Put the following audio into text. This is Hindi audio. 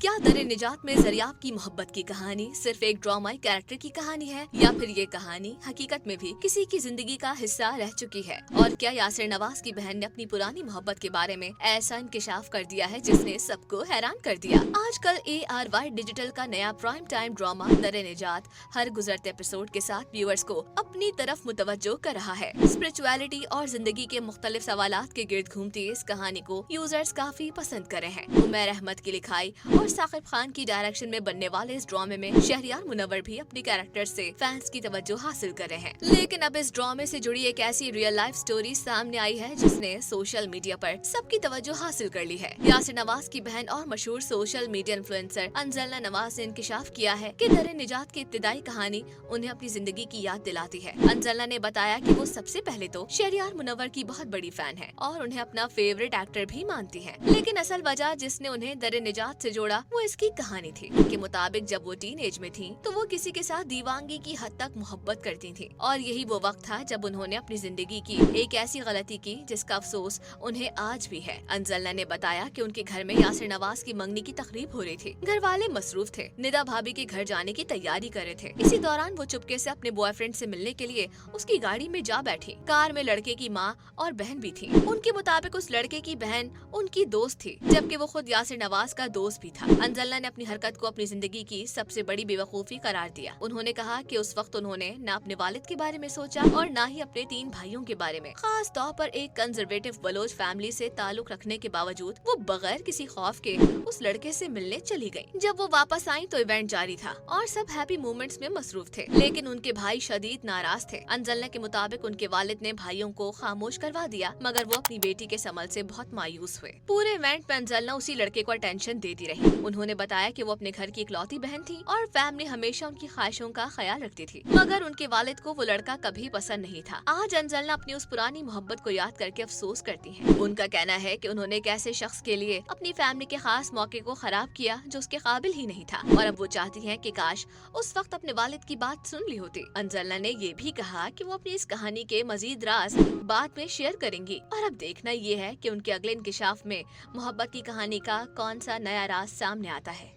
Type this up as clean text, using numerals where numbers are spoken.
क्या दर-ए-निजात में ज़रियाब की मोहब्बत की कहानी सिर्फ एक ड्रामाई कैरेक्टर की कहानी है या फिर ये कहानी हकीकत में भी किसी की जिंदगी का हिस्सा रह चुकी है? और क्या यासिर नवाज की बहन ने अपनी पुरानी मोहब्बत के बारे में ऐसा इंकिशाफ कर दिया है जिसने सबको हैरान कर दिया? आजकल ARY डिजिटल का नया प्राइम टाइम ड्रामा दर-ए-निजात हर गुजरते एपिसोड के साथ व्यूअर्स को अपनी तरफ मुतवज्जो कर रहा है। स्पिरिचुअलिटी और जिंदगी के मुख्तलिफ सवालात के गिर्द घूमती इस कहानी को यूजर्स काफी पसंद कर रहे हैं। उमैर अहमद की लिखाई और साकिब खान की डायरेक्शन में बनने वाले इस ड्रामे में शहरियार मुनव्वर भी अपने कैरेक्टर से फैंस की तवज्जो हासिल कर रहे हैं। लेकिन अब इस ड्रामे से जुड़ी एक ऐसी रियल लाइफ स्टोरी सामने आई है जिसने सोशल मीडिया पर सबकी तवज्जो हासिल कर ली है। यासिर नवाज की बहन और मशहूर सोशल मीडिया इन्फ्लुएंसर अंजलना नवाज ने इंकिशाफ किया है कि दर-ए-निजात की इब्तिदाई कहानी उन्हें अपनी जिंदगी की याद दिलाती है। अंजलना ने बताया कि वो सबसे पहले तो शहरियार मुनव्वर की बहुत बड़ी फैन है और उन्हें अपना फेवरेट एक्टर भी मानती है, लेकिन असल वजह जिसने उन्हें दर-ए-निजात से जोड़ा वो इसकी कहानी थी। उनके मुताबिक जब वो टीन एज में थी तो वो किसी के साथ दीवानगी की हद तक मोहब्बत करती थी और यही वो वक्त था जब उन्होंने अपनी जिंदगी की एक ऐसी गलती की जिसका अफसोस उन्हें आज भी है। अंजलना ने बताया कि उनके घर में यासिर नवाज की मंगनी की तकरीब हो रही थी। घर वाले मसरूफ थे, निदा भाभी के घर जाने की तैयारी कर रहे थे। इसी दौरान वो चुपके से अपने बॉयफ्रेंड से मिलने के लिए उसकी गाड़ी में जा बैठी। कार में लड़के की माँ और बहन भी थी। उनके मुताबिक उस लड़के की बहन उनकी दोस्त थी, जबकि वो खुद यासिर नवाज का दोस्त भी था। अंजलना ने अपनी हरकत को अपनी जिंदगी की सबसे बड़ी बेवकूफी करार दिया। उन्होंने कहा कि उस वक्त उन्होंने न अपने वालिद के बारे में सोचा और न ही अपने 3 भाइयों के बारे में। खास तौर पर एक कंजर्वेटिव बलोच फैमिली से ताल्लुक रखने के बावजूद वो बगैर किसी खौफ के उस लड़के से मिलने चली गयी। जब वो वापस आई तो इवेंट जारी था और सब हैप्पी मोमेंट्स में मसरूफ थे, लेकिन उनके भाई शदीद नाराज थे। अंजलना के मुताबिक उनके वालिद ने भाइयों को खामोश करवा दिया, मगर वो अपनी बेटी के समल से बहुत मायूस हुए। पूरे इवेंट में अंजलना उसी लड़के को अटेंशन देती रही। उन्होंने बताया कि वो अपने घर की इकलौती बहन थी और फैमिली हमेशा उनकी ख्वाहिशों का ख्याल रखती थी, मगर उनके वालिद को वो लड़का कभी पसंद नहीं था। आज अंजलना अपनी उस पुरानी मोहब्बत को याद करके अफसोस करती हैं। उनका कहना है कि उन्होंने एक ऐसे शख्स के लिए अपनी फैमिली के खास मौके को खराब किया जो उसके काबिल ही नहीं था और अब वो चाहती हैं कि काश उस वक्त अपने वालिद की बात सुन ली होती। अंजलना ने ये भी कहा कि वो अपनी इस कहानी के मजीद राज बाद में शेयर करेंगी और अब देखना ये है कि उनके अगले इंकिशाफ में मोहब्बत की कहानी का कौन सा नया राज सामने आता है।